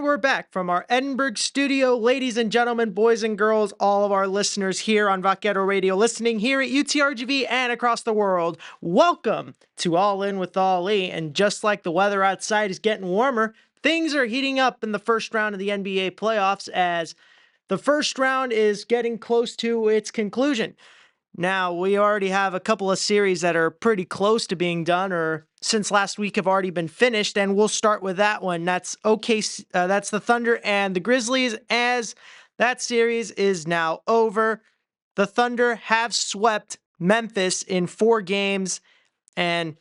And we're back from our Edinburgh studio. Ladies and gentlemen, boys and girls, all of our listeners here on Vaquero Radio, listening here at UTRGV and across the world, welcome to All In with Ali. And just like the weather outside is getting warmer, things are heating up in the first round of the NBA playoffs as the first round is getting close to its conclusion. Now, we already have a couple of series that are pretty close to being done, or since last week have already been finished, and we'll start with that one. That's that's the Thunder and the Grizzlies, as that series is now over. The Thunder have swept Memphis in 4 games, and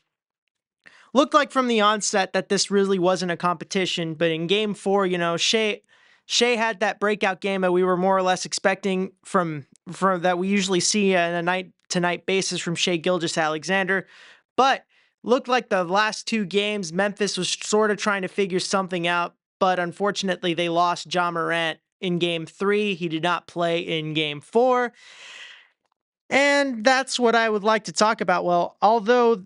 looked like from the onset that this really wasn't a competition. But in Game 4, Shea had that breakout game that we were more or less expecting from that we usually see on a night-to-night basis from Shea Gilgeous-Alexander. But looked like the last 2 games, Memphis was sort of trying to figure something out, but unfortunately they lost Ja Morant in Game 3. He did not play in Game 4. And that's what I would like to talk about. Well, although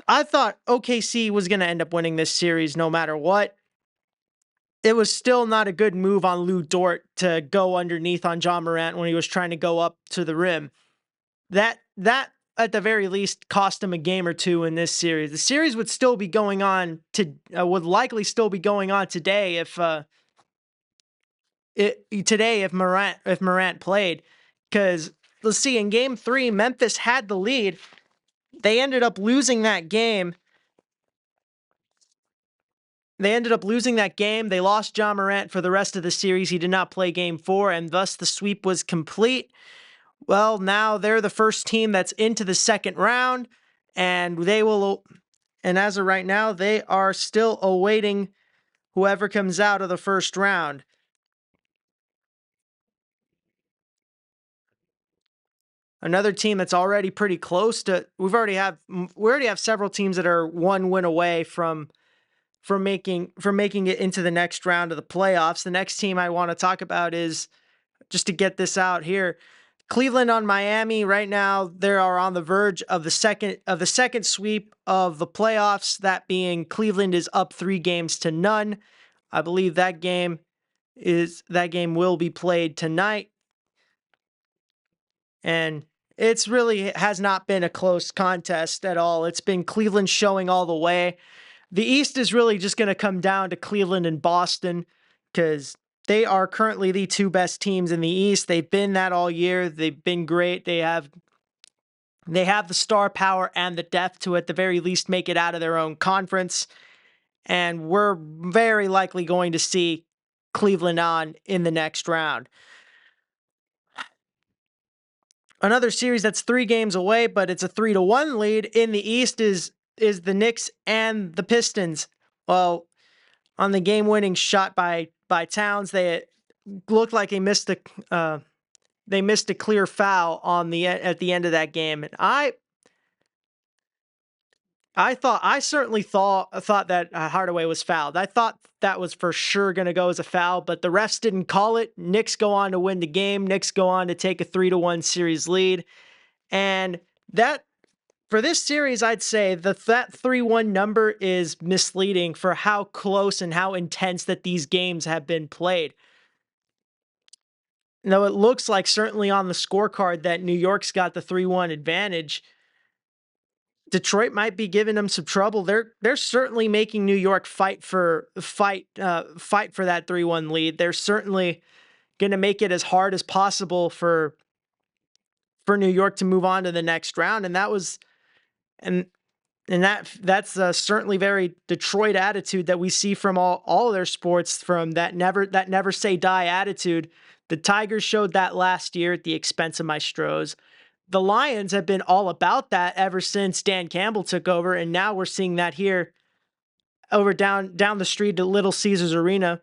I thought OKC was going to end up winning this series no matter what, it was still not a good move on Lou Dort to go underneath on Ja Morant when he was trying to go up to the rim. That at the very least cost him a game or 2 in this series. The series would still be going on would likely still be going on today if Morant played, because let's see, in Game 3 Memphis had the lead. They ended up losing that game. They lost Ja Morant for the rest of the series. He did not play Game 4, and thus the sweep was complete. Well, now they're the first team that's into the second round, and as of right now, they are still awaiting whoever comes out of the first round. Another team that's already pretty close to, we already have several teams that are 1 win away from making it into the next round of the playoffs. The next team I want to talk about is, just to get this out here, Cleveland on Miami. Right now, they are on the verge of the second sweep of the playoffs. That being, Cleveland is up 3-0. I believe that game will be played tonight, and it's really has not been a close contest at all. It's been Cleveland showing all the way. The East is really just going to come down to Cleveland and Boston, because they are currently the 2 best teams in the East. They've been that all year. They've been great. They have the star power and the depth to, at the very least, make it out of their own conference. And we're very likely going to see Cleveland on in the next round. Another series that's 3 games away, but it's a 3-1 lead in the East is the Knicks and the Pistons. Well, on the game-winning shot by Towns, they looked like they missed a clear foul at the end of that game, and I certainly thought that Hardaway was fouled. I thought that was for sure going to go as a foul, but the refs didn't call it. Knicks go on to win the game. Knicks go on to take a 3-1 series lead, and that, for this series, I'd say that 3-1 number is misleading for how close and how intense that these games have been played. Now, it looks like certainly on the scorecard that New York's got the 3-1 advantage. Detroit might be giving them some trouble. They're certainly making New York fight for that 3-1 lead. They're certainly going to make it as hard as possible for New York to move on to the next round, and that's certainly very Detroit attitude that we see from all of their sports, from that never say die attitude. The Tigers showed that last year at the expense of my Stros. The Lions have been all about that ever since Dan Campbell took over, and now we're seeing that here over down the street at Little Caesars Arena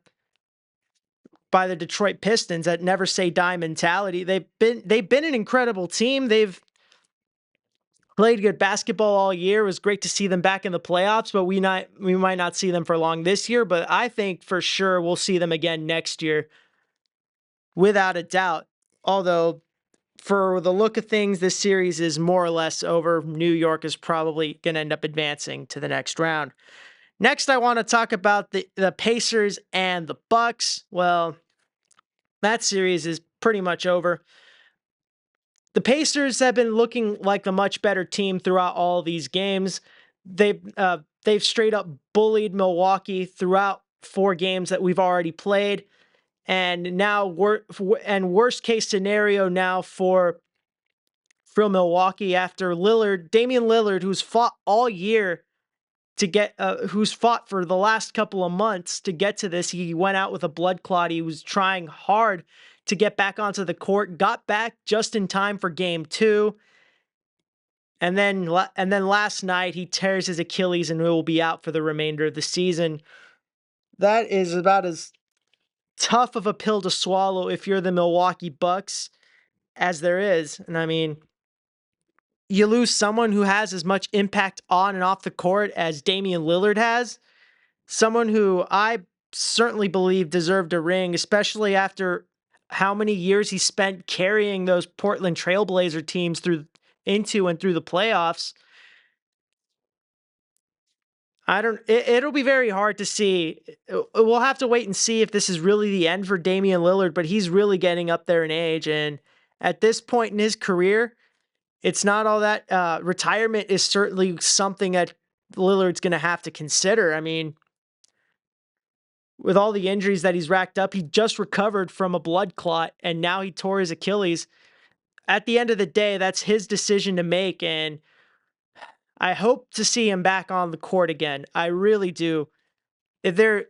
by the Detroit Pistons. That never say die mentality. They've been an incredible team. They've played good basketball all year. It was great to see them back in the playoffs, but we might not see them for long this year, but I think for sure we'll see them again next year, without a doubt. Although, for the look of things, this series is more or less over. New York is probably going to end up advancing to the next round. Next, I want to talk about the Pacers and the Bucks. Well, that series is pretty much over. The Pacers have been looking like a much better team throughout all these games. They've straight up bullied Milwaukee throughout 4 games that we've already played, and now worst case scenario now for Milwaukee after Damian Lillard, who's fought all year who's fought for the last couple of months to get to this. He went out with a blood clot. He was trying hard to get back onto the court, got back just in time for game 2. And then last night he tears his Achilles and will be out for the remainder of the season. That is about as tough of a pill to swallow if you're the Milwaukee Bucks as there is. And I mean, you lose someone who has as much impact on and off the court as Damian Lillard has. Someone who I certainly believe deserved a ring, especially after how many years he spent carrying those Portland Trailblazer teams into and through the playoffs. It'll be very hard to see. We'll have to wait and see if this is really the end for Damian Lillard, but he's really getting up there in age. And at this point in his career, it's not all that, retirement is certainly something that Lillard's going to have to consider. I mean, with all the injuries that he's racked up, he just recovered from a blood clot and now he tore his Achilles. At the end of the day, that's his decision to make. And I hope to see him back on the court again. I really do. If there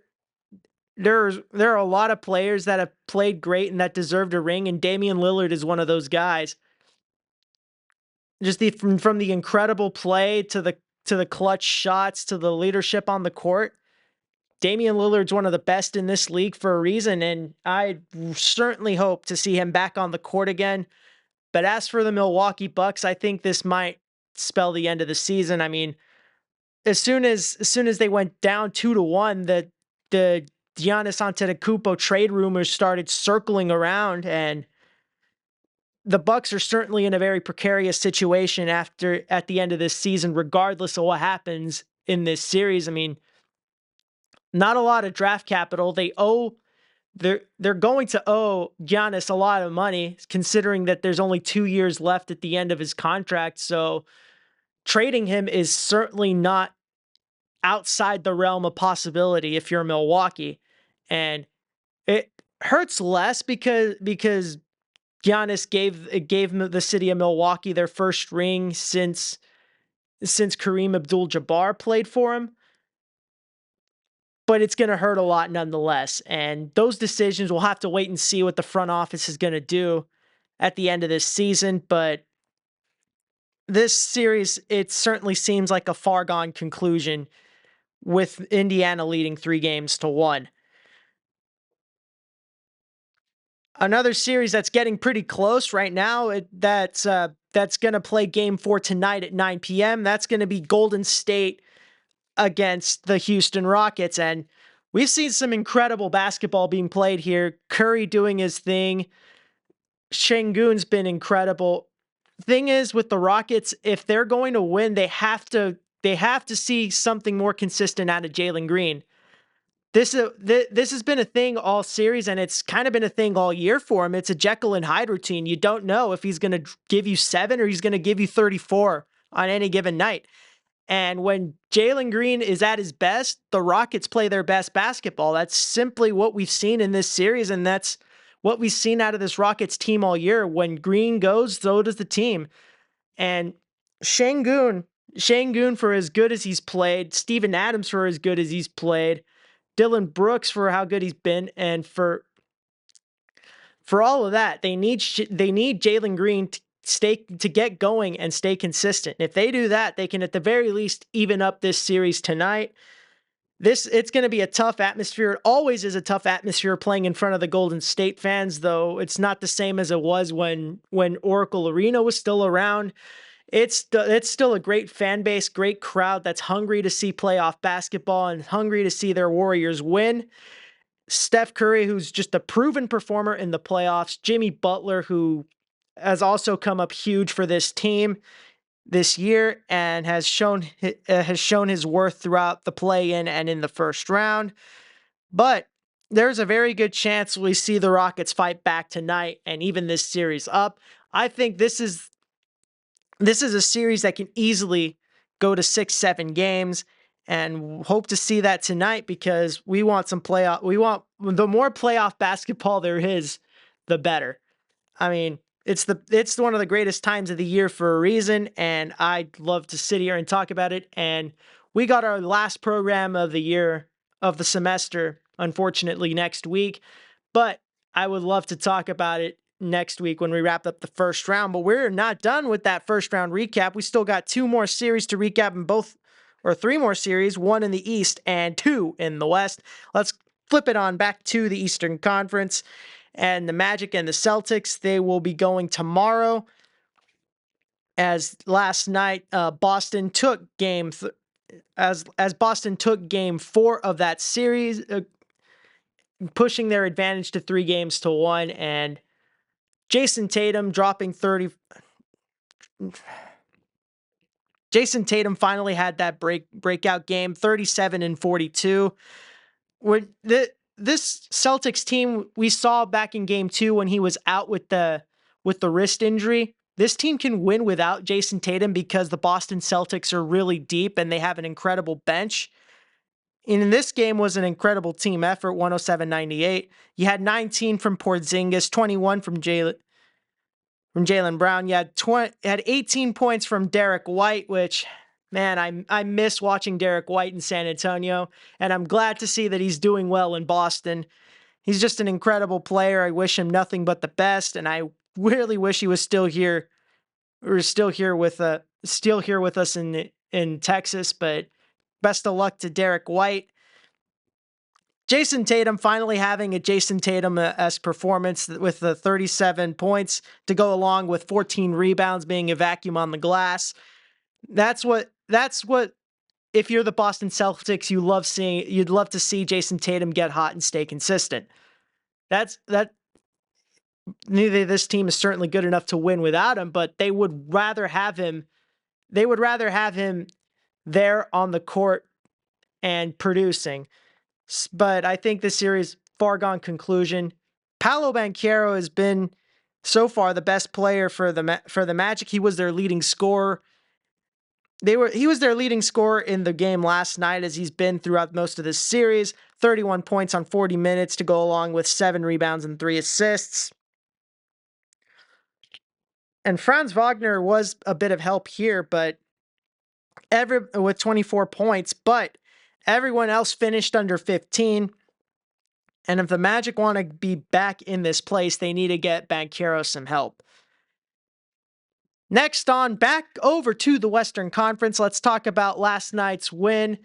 are a lot of players that have played great and that deserved a ring, and Damian Lillard is one of those guys. Just from the incredible play to the clutch shots to the leadership on the court. Damian Lillard's one of the best in this league for a reason, and I certainly hope to see him back on the court again. But as for the Milwaukee Bucks, I think this might spell the end of the season. I mean, as soon as they went down 2-1, the Giannis Antetokounmpo trade rumors started circling around, and the Bucks are certainly in a very precarious situation at the end of this season, regardless of what happens in this series. I mean, not a lot of draft capital. They're going to owe Giannis a lot of money, considering that there's only 2 years left at the end of his contract. So trading him is certainly not outside the realm of possibility if you're Milwaukee. And it hurts less because Giannis gave the city of Milwaukee their first ring since Kareem Abdul-Jabbar played for him. But it's going to hurt a lot nonetheless. And those decisions, we'll have to wait and see what the front office is going to do at the end of this season. But this series, it certainly seems like a foregone conclusion with Indiana leading 3-1. Another series that's getting pretty close right now, that's going to play game 4 tonight at 9 p.m. That's going to be Golden State against the Houston Rockets. And we've seen some incredible basketball being played here. Curry doing his thing. Şengün's been incredible. Thing is, with the Rockets, if they're going to win, they have to see something more consistent out of Jalen Green. This has been a thing all series, and it's kind of been a thing all year for him. It's a Jekyll and Hyde routine. You don't know if he's going to give you 7 or he's going to give you 34 on any given night. And when Jalen Green is at his best, the Rockets play their best basketball. That's simply what we've seen in this series, and that's what we've seen out of this Rockets team all year. When Green goes, so does the team. And Şengün for as good as he's played, Steven Adams for as good as he's played, Dillon Brooks for how good he's been, and for all of that, they need Jalen Green to get going and stay consistent. If they do that, they can at the very least even up this series tonight. It's going to be a tough atmosphere. It always is a tough atmosphere playing in front of the Golden State fans, though it's not the same as it was when Oracle Arena was still around. It's still a great fan base, great crowd that's hungry to see playoff basketball and hungry to see their Warriors win. Steph Curry, who's just a proven performer in the playoffs. Jimmy Butler, who has also come up huge for this team. this year and has shown his worth throughout the play-in and in the first round. But there's a very good chance we see the Rockets fight back tonight and even this series up. I think this is a series that can easily go to 6-7 games, and hope to see that tonight because we want the more playoff basketball there is, the better. I mean, it's one of the greatest times of the year for a reason, and I'd love to sit here and talk about it. And we got our last program of the year, of the semester, unfortunately next week, but I would love to talk about it next week when we wrap up the first round. But we're not done with that first round recap. We still got 2 more series to recap in both, or 3 more series, 1 in the East and 2 in the West. Let's flip it on back to the Eastern Conference. And the Magic and the Celtics, they will be going tomorrow. As last night, Boston took as Boston took game 4 of that series, pushing their advantage to 3 games to 1, and Jason Tatum dropping 30. Jason Tatum finally had that breakout game, 37 and 42. When this Celtics team we saw back in game 2 when he was out with the wrist injury, this team can win without Jason Tatum because the Boston Celtics are really deep and they have an incredible bench. And in this game was an incredible team effort, 107-98. You had 19 from Porzingis, 21 from Jaylen Brown. You had 18 points from Derek White, which, man, I miss watching Derek White in San Antonio, and I'm glad to see that he's doing well in Boston. He's just an incredible player. I wish him nothing but the best, and I really wish he was still here, or still here with us in Texas. But best of luck to Derek White. Jason Tatum finally having a Jason Tatum-esque performance with the 37 points to go along with 14 rebounds, being a vacuum on the glass. That's what if you're the Boston Celtics, you'd love to see Jason Tatum get hot and stay consistent. Neither of this team is certainly good enough to win without him, but they would rather have him there on the court and producing. But I think this series foregone conclusion. Paolo Banchero has been so far the best player for the Magic. He was their leading scorer. He was their leading scorer in the game last night, as he's been throughout most of this series. 31 points on 40 minutes to go along with 7 rebounds and 3 assists. And Franz Wagner was a bit of help here, but with 24 points, but everyone else finished under 15. And if the Magic want to be back in this place, they need to get Banchero some help. Next on, back over to the Western Conference, let's talk about last night's win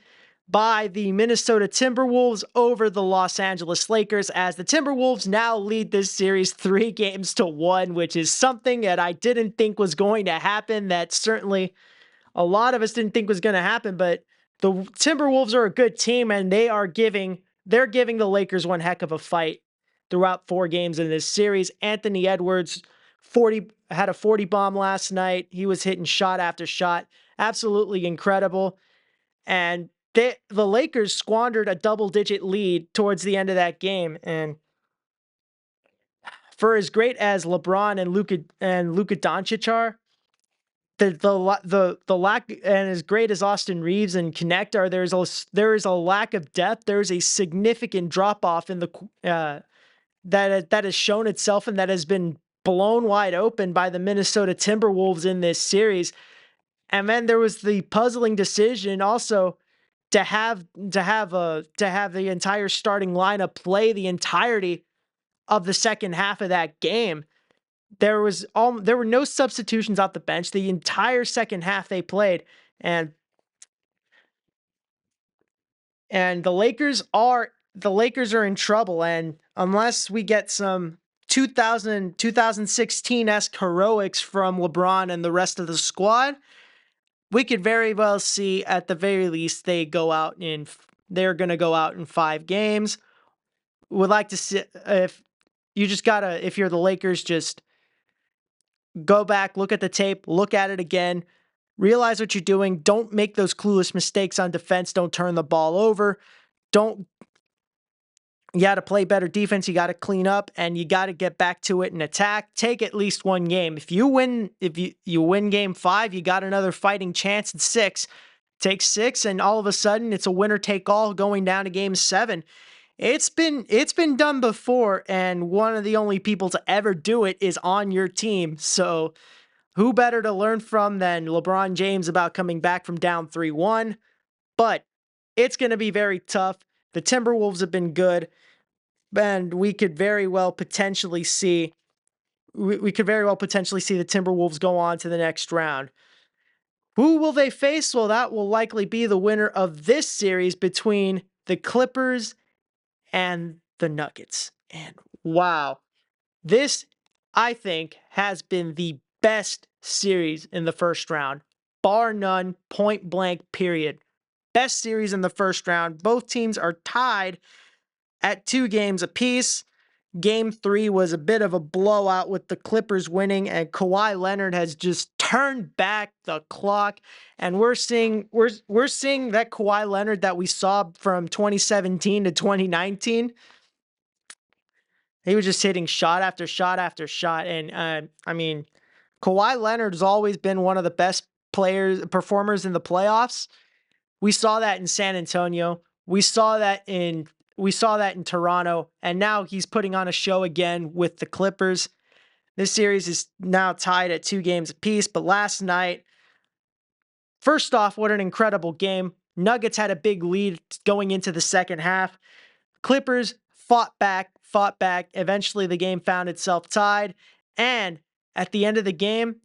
by the Minnesota Timberwolves over the Los Angeles Lakers, as the Timberwolves now lead this series 3-1, which is something that I didn't think was going to happen. That certainly a lot of us didn't think was going to happen, but the Timberwolves are a good team, and they're giving the Lakers one heck of a fight throughout 4 games in this series. Anthony Edwards had a 40 bomb last night. He was hitting shot after shot. Absolutely incredible. And the Lakers squandered a double-digit lead towards the end of that game. And for as great as LeBron and Luka Doncic are, the lack, and as great as Austin Reeves and Connect are, there is a lack of depth. There is a significant drop off in the that has shown itself and that has been blown wide open by the Minnesota Timberwolves in this series. And then there was the puzzling decision also to have the entire starting lineup play the entirety of the second half of that game. There were no substitutions off the bench. The entire second half they played, and the Lakers are in trouble. And unless we get some 2016-esque heroics from LeBron and the rest of the squad, we could very well see, at the very least, they're going to go out in 5 games. Would like to see, if you're the Lakers, just go back, look at the tape, look at it again. Realize what you're doing. Don't make those clueless mistakes on defense. Don't turn the ball over. You got to play better defense. You got to clean up, and you got to get back to it and attack. Take at least one game. If you win game 5, you got another fighting chance at 6. Take 6, and all of a sudden it's a winner take all going down to game 7. It's been done before, and one of the only people to ever do it is on your team. So who better to learn from than LeBron James about coming back from down 3-1? But it's going to be very tough. The Timberwolves have been good, and we could very well potentially see the Timberwolves go on to the next round. Who will they face? Well, that will likely be the winner of this series between the Clippers and the Nuggets. And wow, this, I think, has been the best series in the first round, bar none, point blank, period. Best series in the first round. Both teams are tied at 2 games apiece. Game 3 was a bit of a blowout with the Clippers winning, and Kawhi Leonard has just turned back the clock, and we're seeing that Kawhi Leonard that we saw from 2017 to 2019. He was just hitting shot after shot after shot, and I mean, Kawhi Leonard has always been one of the best performers in the playoffs. We saw that in San Antonio. We saw that in Toronto, and now he's putting on a show again with the Clippers. This series is now tied at 2 games apiece, but last night, first off, what an incredible game. Nuggets had a big lead going into the second half. Clippers fought back. Eventually, the game found itself tied, and at the end of the game,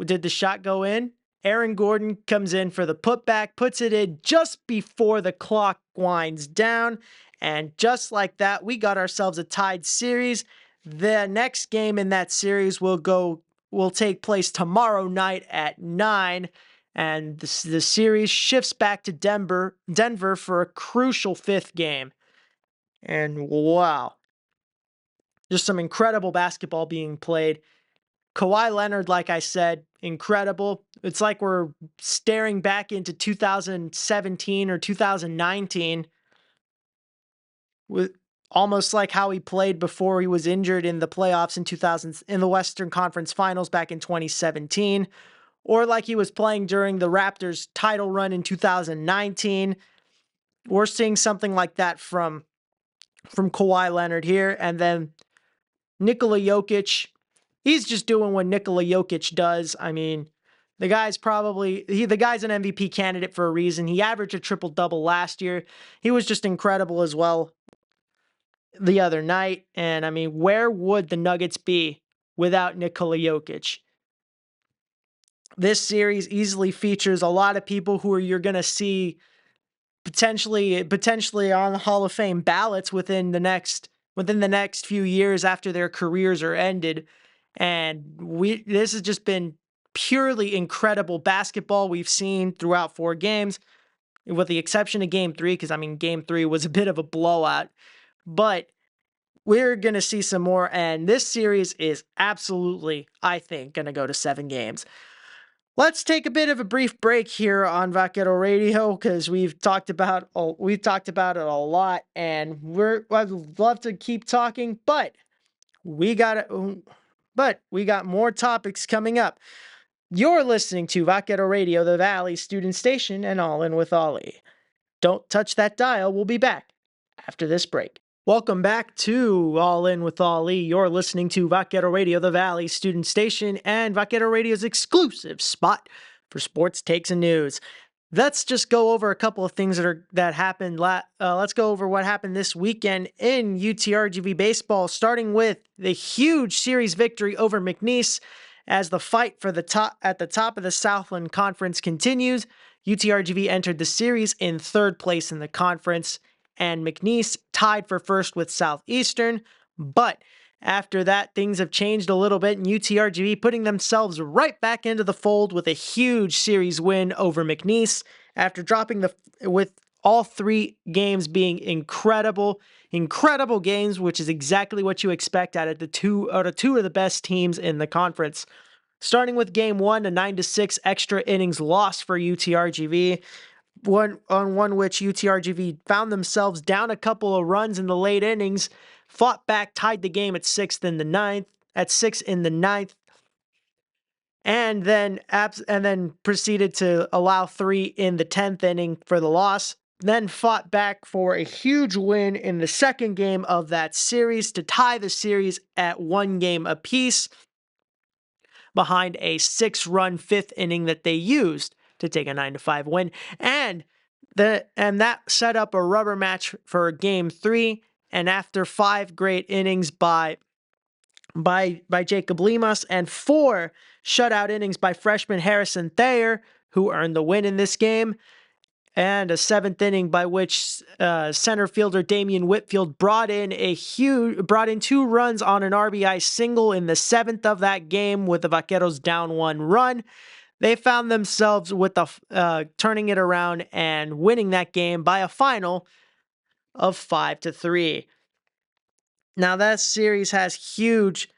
did the shot go in? Aaron Gordon comes in for the putback, puts it in just before the clock winds down, and just like that, we got ourselves a tied series. The next game in that series will take place tomorrow night at 9, and the series shifts back to Denver for a crucial 5th game. And wow, just some incredible basketball being played. Kawhi Leonard, like I said, incredible. It's like we're staring back into 2017 or 2019 with almost like how he played before he was injured in the playoffs in the Western Conference Finals back in 2017, or like he was playing during the Raptors title run in 2019. We're seeing something like that from Kawhi Leonard here, and then Nikola Jokic. He's just doing what Nikola Jokic does. I mean, the guy's an MVP candidate for a reason. He averaged a triple-double last year. He was just incredible as well the other night. And I mean, where would the Nuggets be without Nikola Jokic? This series easily features a lot of people who you're going to see potentially on the Hall of Fame ballots within the next few years after their careers are ended. And this has just been purely incredible basketball we've seen throughout 4 games, with the exception of Game 3, because, I mean, Game 3 was a bit of a blowout. But we're going to see some more, and this series is absolutely, I think, going to go to 7 games. Let's take a bit of a brief break here on Vaquero Radio, because we've talked about it a lot, and I'd love to keep talking, but we got more topics coming up. You're listening to Vaquero Radio, the Valley student station, and All In with Ollie. Don't touch that dial. We'll be back after this break. Welcome back to All In with Ollie. You're listening to Vaquero Radio, the Valley student station, and Vaquero Radio's exclusive spot for sports takes and news. Let's just go over a couple of things that happened. Let's go over what happened this weekend in UTRGV baseball, starting with the huge series victory over McNeese. As the fight for at the top of the Southland Conference continues, UTRGV entered the series in 3rd place in the conference, and McNeese tied for 1st with Southeastern. But after that, things have changed a little bit, and UTRGV putting themselves right back into the fold with a huge series win over McNeese after dropping with all 3 games being incredible games, which is exactly what you expect out of two of the best teams in the conference. Starting with game one, a 9-6 extra innings loss for UTRGV. One which UTRGV found themselves down a couple of runs in the late innings, fought back, tied the game at 6 in the ninth, and then proceeded to allow 3 in the 10th inning for the loss. Then fought back for a huge win in the second game of that series to tie the series at 1 game apiece behind a 6-run 5th inning that they used to take a 9-5 win. And that set up a rubber match for game 3. And after 5 great innings by Jacob Lemus and 4 shutout innings by freshman Harrison Thayer, who earned the win in this game, and a 7th inning by which center fielder Damian Whitfield brought in 2 runs on an RBI single in the 7th of that game with the Vaqueros down 1 run. They found themselves with turning it around and winning that game by a final of 5-3. Now that series had huge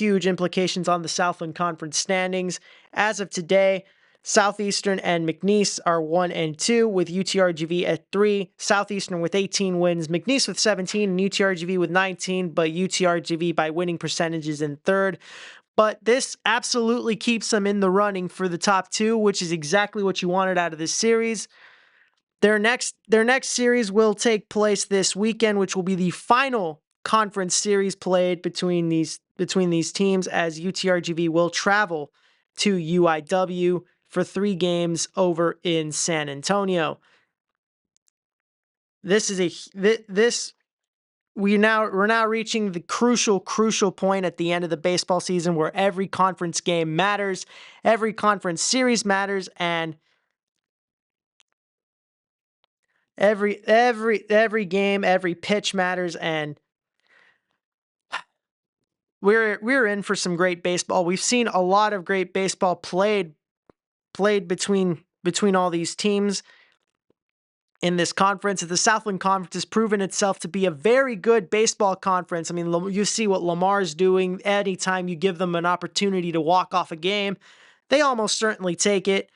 implications on the Southland Conference standings. As of today, Southeastern and McNeese are 1 and 2, with UTRGV at 3. Southeastern with 18 wins, McNeese with 17, and UTRGV with 19, but UTRGV by winning percentages in third. But this absolutely keeps them in the running for the top 2, which is exactly what you wanted out of this series. Their next series will take place this weekend, which will be the final conference series played between these teams, as UTRGV will travel to UIW for 3 games over in San Antonio. We're now reaching the crucial point at the end of the baseball season where every conference game matters, every conference series matters, and every game, every pitch matters, and we're in for some great baseball. We've seen a lot of great baseball played between all these teams in this conference. The Southland Conference has proven itself to be a very good baseball conference. I mean, you see what Lamar's doing. Anytime you give them an opportunity to walk off a game, they almost certainly take it.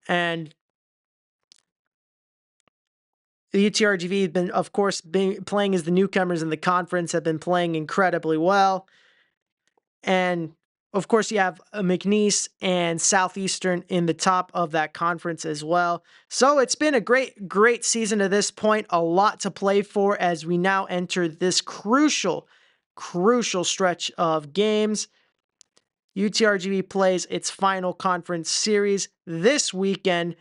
And the UTRGV have been, of course, playing as the newcomers in the conference, have been playing incredibly well. And of course, you have McNeese and Southeastern in the top of that conference as well. So it's been a great season to this point. A lot to play for as we now enter this crucial stretch of games. UTRGV plays its final conference series this weekend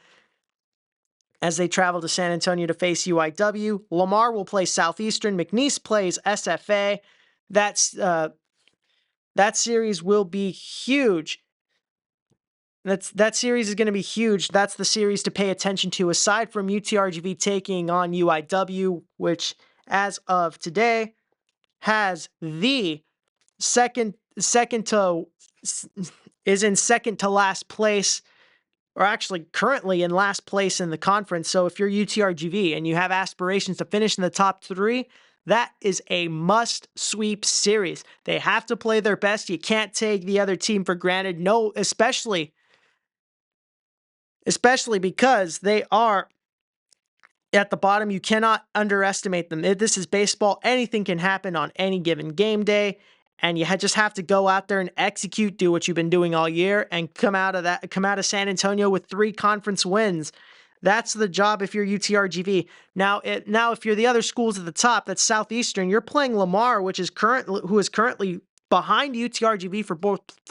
as they travel to San Antonio to face UIW. Lamar will play Southeastern. McNeese plays SFA. That series will be huge. That series is going to be huge. That's the series to pay attention to, aside from UTRGV taking on UIW, which, as of today, has the second to last place, or actually currently in last place in the conference. So if you're UTRGV and you have aspirations to finish in the top 3, that is a must-sweep series. They have to play their best. You can't take the other team for granted. No, especially because they are at the bottom. You cannot underestimate them. This is baseball. Anything can happen on any given game day, and you just have to go out there and execute, do what you've been doing all year, and come out of San Antonio with 3 conference wins. That's the job if you're UTRGV. Now, if you're the other schools at the top, that's Southeastern. You're playing Lamar, who is currently behind UTRGV for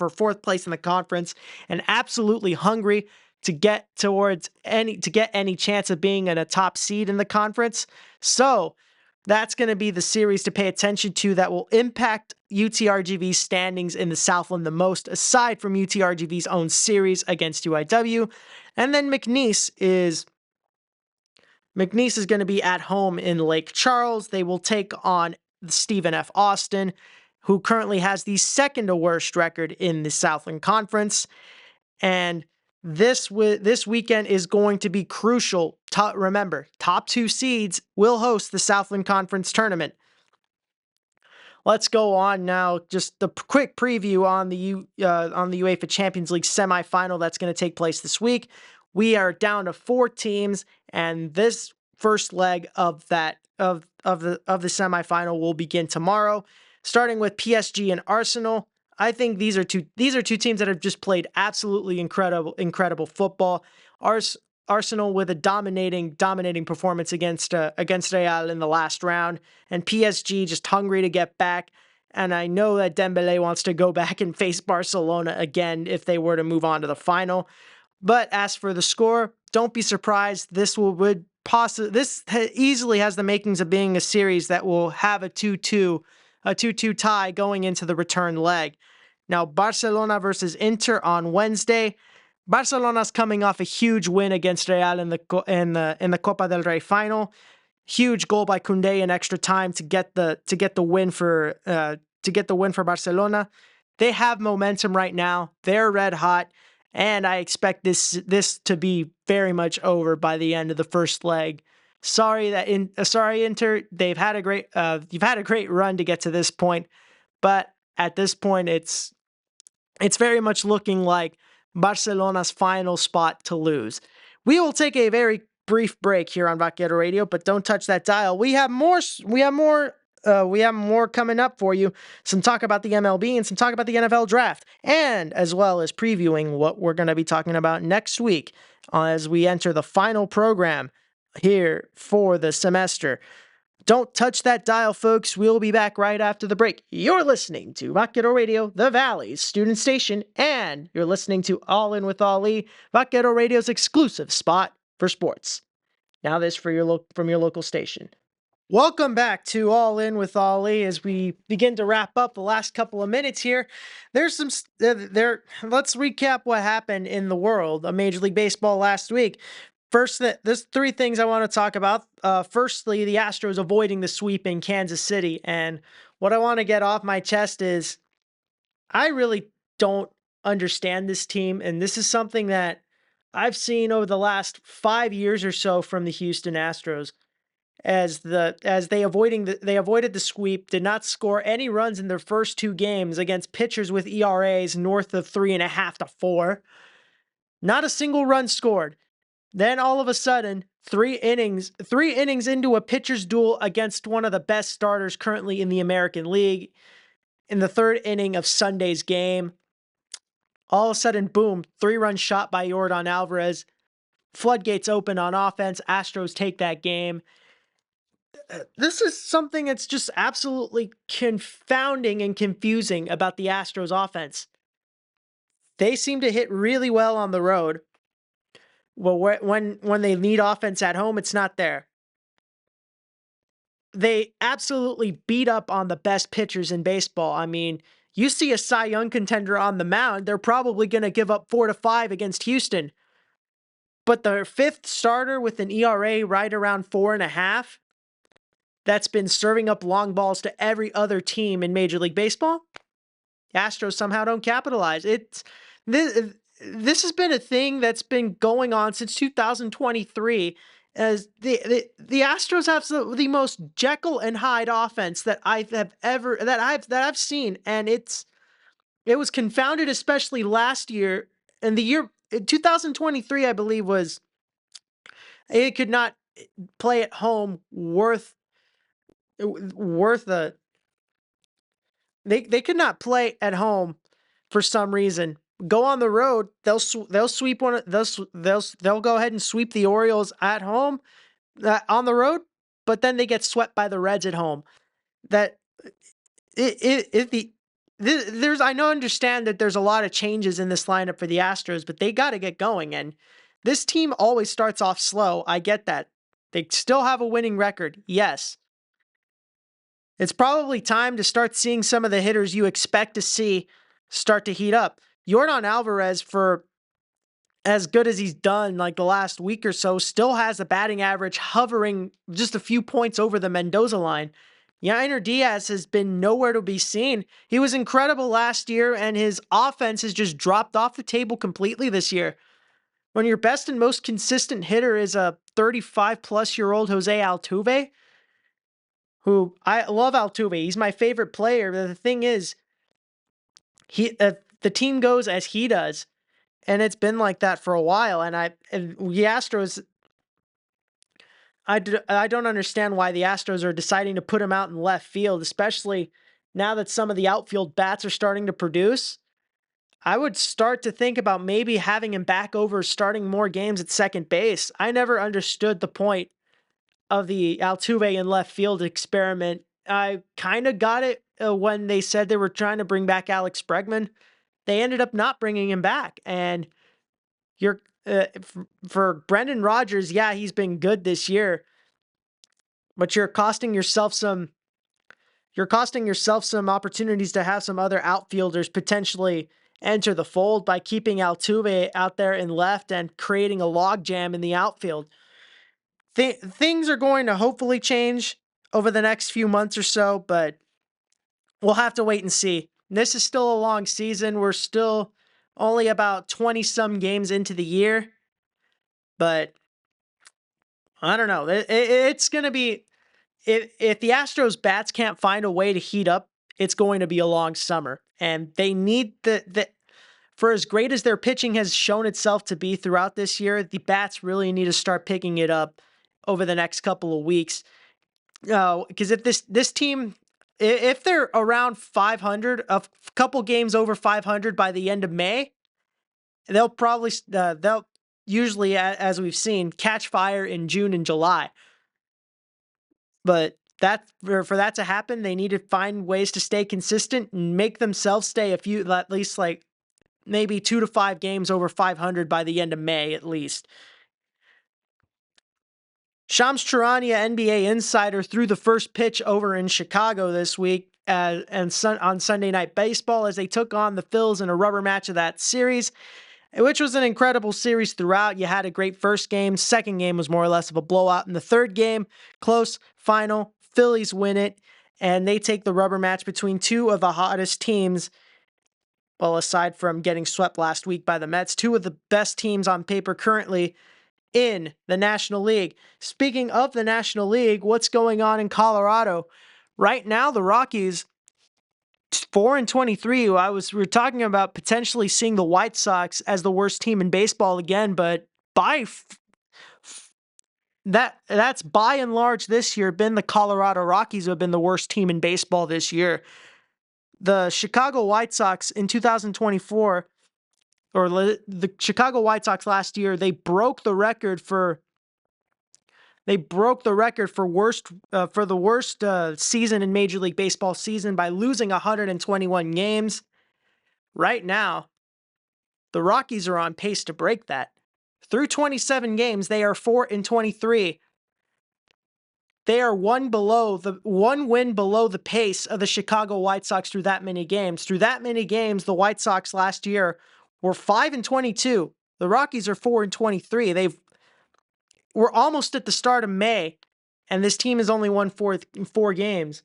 4th place in the conference, and absolutely hungry to get any chance of being in a top seed in the conference. So that's going to be the series to pay attention to that will impact UTRGV's standings in the Southland the most, aside from UTRGV's own series against UIW. And then McNeese is going to be at home in Lake Charles. They will take on Stephen F. Austin, who currently has the second to worst record in the Southland Conference. And this weekend is going to be crucial. Remember, top 2 seeds will host the Southland Conference tournament. let's go on now. Just the quick preview on the UEFA Champions League semifinal that's going to take place this week. We are down to 4 teams, and this first leg of the semifinal will begin tomorrow, starting with PSG and Arsenal. I think these are two teams that have just played absolutely incredible football. Arsenal with a dominating performance against Real in the last round, and PSG just hungry to get back. And I know that Dembele wants to go back and face Barcelona again if they were to move on to the final. But as for the score, don't be surprised. This easily has the makings of being a series that will have a 2-2 tie going into the return leg. Now, Barcelona versus Inter on Wednesday. Barcelona's coming off a huge win against Real in the Copa del Rey final. Huge goal by Koundé in extra time to get the win for Barcelona. They have momentum right now. They're red hot, and I expect this to be very much over by the end of the first leg. Sorry Inter. You've had a great run to get to this point, but at this point it's very much looking like Barcelona's final spot to lose. We will take a very brief break here on Vaquero Radio, but don't touch that dial. We have more coming up for you. Some talk about the MLB and some talk about the NFL draft, and as well as previewing what we're going to be talking about next week as we enter the final program here for the semester. Don't touch that dial, folks. We'll be back right after the break. You're listening to Vaquero Radio, the Valley's student station, and you're listening to All In with Ali, Vaquero Radio's exclusive spot for sports. Now this from your local station. Welcome back to All In with Ali as we begin to wrap up the last couple of minutes here. Let's recap what happened in the world of Major League Baseball last week. First, there's 3 things I want to talk about. Firstly, the Astros avoiding the sweep in Kansas City. And what I want to get off my chest is I really don't understand this team. And this is something that I've seen over the last 5 years or so from the Houston Astros. As they avoided the sweep, did not score any runs in their first 2 games against pitchers with ERAs north of 3.5 to 4. Not a single run scored. Then all of a sudden, 3 innings into a pitcher's duel against one of the best starters currently in the American League, in the 3rd inning of Sunday's game, all of a sudden, boom, 3-run shot by Yordan Alvarez. Floodgates open on offense. Astros take that game. This is something that's just absolutely confounding and confusing about the Astros offense. They seem to hit really well on the road. Well, when they need offense at home, it's not there. They absolutely beat up on the best pitchers in baseball. I mean, you see a Cy Young contender on the mound, they're probably going to give up 4 to 5 against Houston. But their 5th starter with an ERA right around 4.5, that's been serving up long balls to every other team in Major League Baseball, Astros somehow don't capitalize. This has been a thing that's been going on since 2023, as the Astros have the most Jekyll and Hyde offense that I've seen, and it was confounded, especially last year. And the year 2023, I believe, it could not play at home they could not play at home for some reason. Go on the road, they'll sweep they'll go ahead and sweep the Orioles at home on the road, but then they get swept by the Reds at home. I understand that there's a lot of changes in this lineup for the Astros, but they got to get going. And this team always starts off slow. I get that. They still have a winning record. Yes. It's probably time to start seeing some of the hitters you expect to see start to heat up. Yordan Alvarez, for as good as he's done like the last week or so, still has a batting average hovering just a few points over the Mendoza line. Yainer Diaz has been nowhere to be seen. He was incredible last year, and his offense has just dropped off the table completely this year. When your best and most consistent hitter is a 35-plus-year-old Jose Altuve, who I love Altuve. He's my favorite player. But the thing is, the team goes as he does, and it's been like that for a while. And the Astros, I don't understand why the Astros are deciding to put him out in left field, especially now that some of the outfield bats are starting to produce. I would start to think about maybe having him back over, starting more games at second base. I never understood the point of the Altuve in left field experiment. I kind of got it when they said they were trying to bring back Alex Bregman. They ended up not bringing him back. And you're for Brendan Rodgers, yeah, he's been good this year, but you're costing yourself some opportunities to have some other outfielders potentially enter the fold by keeping Altuve out there in left and creating a logjam in the outfield. Things are going to hopefully change over the next few months or so, but we'll have to wait and see. This is still a long season. We're still only about 20 some games into the year, but I don't know. It's going to be, if the Astros bats can't find a way to heat up, it's going to be a long summer. And they need for as great as their pitching has shown itself to be throughout this year, the bats really need to start picking it up over the next couple of weeks. Because if this team, if they're around 500, a couple games over 500 by the end of May, they'll usually, as we've seen, catch fire in June and July. But for that to happen, they need to find ways to stay consistent and make themselves stay at least like maybe 2 to 5 games over 500 by the end of May at least. Shams Charania, NBA insider, threw the first pitch over in Chicago this week on Sunday Night Baseball as they took on the Phils in a rubber match of that series, which was an incredible series throughout. You had a great first game. Second game was more or less of a blowout. In the third game, close, final, Phillies win it, and they take the rubber match between two of the hottest teams. Well, aside from getting swept last week by the Mets, two of the best teams on paper currently in the National League. Speaking of the National League, what's going on in Colorado? Right now, the Rockies, 4-23. We're talking about potentially seeing the White Sox as the worst team in baseball again, but that's by and large this year been the Colorado Rockies who have been the worst team in baseball this year. The Chicago White Sox in 2024, or the Chicago White Sox last year, they broke the record for the worst season in Major League Baseball season by losing 121 games. Right now, the Rockies are on pace to break that. Through 27 games, they are 4-23. They are one win below the pace of the Chicago White Sox through that many games. Through that many games, the White Sox last year were 5-22. The Rockies are 4-23. We're almost at the start of May, and this team has only won four games.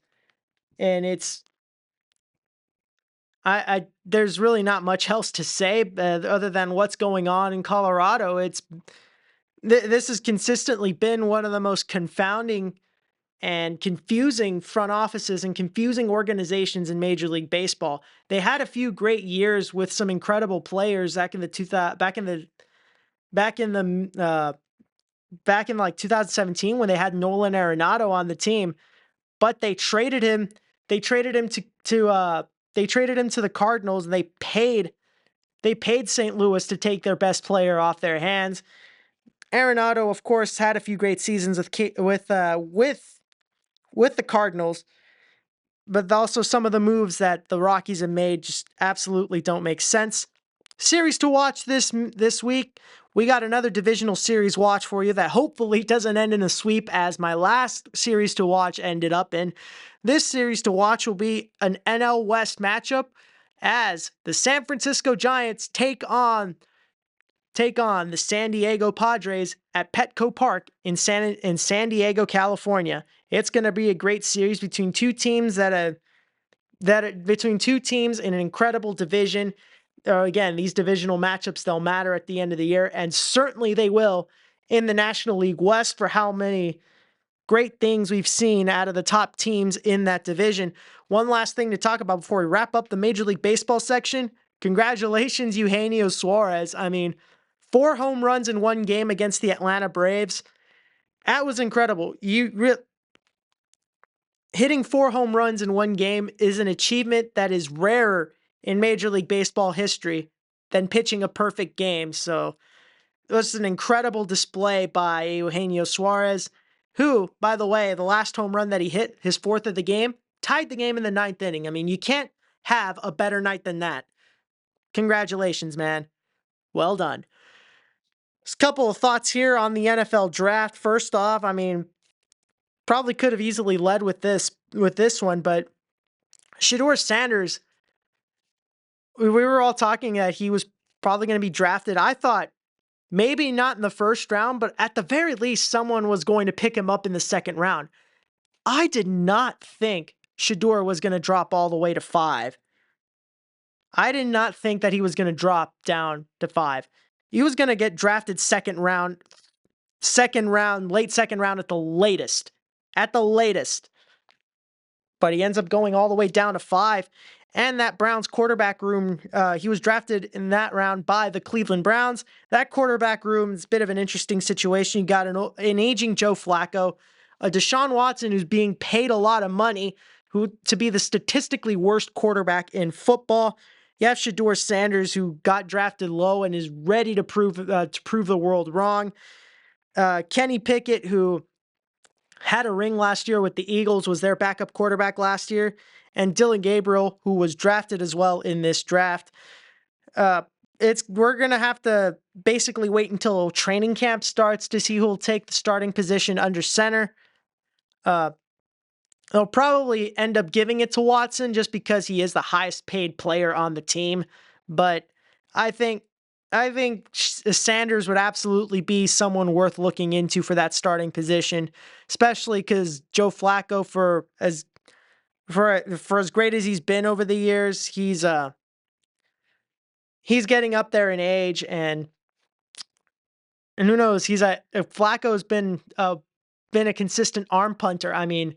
And there's really not much else to say other than what's going on in Colorado. This has consistently been one of the most confounding and confusing front offices and confusing organizations in Major League Baseball. They had a few great years with some incredible players back in like 2017 when they had Nolan Arenado on the team, but they traded him. They traded him to the Cardinals, and they paid St. Louis to take their best player off their hands. Arenado, of course, had a few great seasons with the Cardinals, but also some of the moves that the Rockies have made just absolutely don't make sense. Series to watch this week. We got another divisional series watch for you that hopefully doesn't end in a sweep as my last series to watch ended up in. This series to watch will be an NL West matchup as the San Francisco Giants take on the San Diego Padres at Petco Park in San Diego, California. It's going to be a great series between two teams between two teams in an incredible division. Again, these divisional matchups, they'll matter at the end of the year, and certainly they will in the National League West for how many great things we've seen out of the top teams in that division. One last thing to talk about before we wrap up the Major League Baseball section. Congratulations, Eugenio Suarez. I mean, 4 home runs in one game against the Atlanta Braves. That was incredible. Hitting 4 home runs in one game is an achievement that is rarer in Major League Baseball history than pitching a perfect game. So it was an incredible display by Eugenio Suarez, who, by the way, the last home run that he hit, his 4th of the game, tied the game in the 9th inning. I mean, you can't have a better night than that. Congratulations, man. Well done. Just a couple of thoughts here on the NFL draft. First off, I mean, probably could have easily led with this one, but Shedeur Sanders, we were all talking that he was probably going to be drafted. I thought maybe not in the first round, but at the very least, someone was going to pick him up in the second round. I did not think Shedeur was going to drop all the way to 5. I did not think that he was going to drop down to 5. He was going to get drafted second round, late second round at the latest. But he ends up going all the way down to 5. And that Browns quarterback room, he was drafted in that round by the Cleveland Browns. That quarterback room is a bit of an interesting situation. You got an aging Joe Flacco, a Deshaun Watson who's being paid a lot of money to be the statistically worst quarterback in football. You have Shedeur Sanders, who got drafted low and is ready to prove the world wrong. Kenny Pickett, who had a ring last year with the Eagles, was their backup quarterback last year. And Dillon Gabriel, who was drafted as well in this draft. We're going to have to basically wait until training camp starts to see who will take the starting position under center. They'll probably end up giving it to Watson just because he is the highest paid player on the team. But I think Sanders would absolutely be someone worth looking into for that starting position, especially because Joe Flacco, for as great as he's been over the years, he's getting up there in age, and who knows? Flacco's been a consistent arm punter. I mean,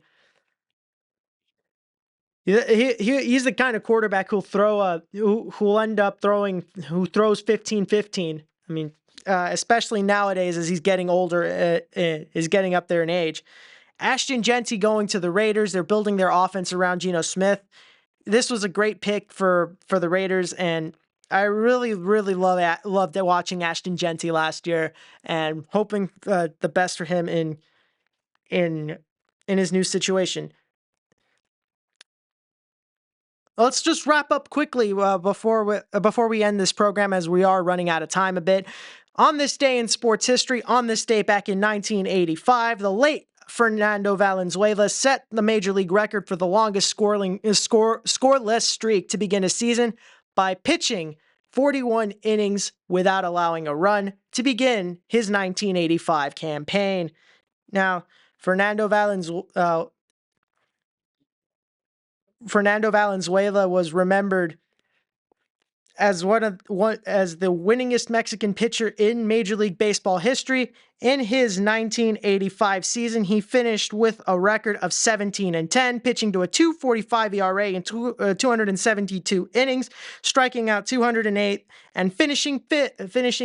he's the kind of quarterback who throws 15-15. I mean, especially nowadays as he's getting older, is getting up there in age. Ashton Jeanty going to the Raiders. They're building their offense around Geno Smith. This was a great pick for the Raiders, and I really, really loved watching Ashton Jeanty last year, and hoping the best for him in his new situation. Let's just wrap up quickly before we end this program, as we are running out of time a bit. On this day in sports history, on this day back in 1985, the late Fernando Valenzuela set the Major League record for the longest scoreless streak to begin a season by pitching 41 innings without allowing a run to begin his 1985 campaign. Now, Fernando Valenzuela was remembered as as the winningest Mexican pitcher in Major League Baseball history. In his 1985 season, he finished with a record of 17-10, pitching to a 2.45 ERA in 272 innings, striking out 208, and finishing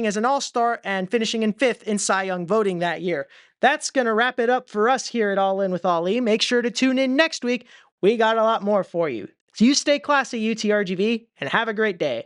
as an All-Star and finishing in 5th in Cy Young voting that year. That's going to wrap it up for us here at All In with Ali. Make sure to tune in next week. We got a lot more for you. So you stay classy, UTRGV, and have a great day.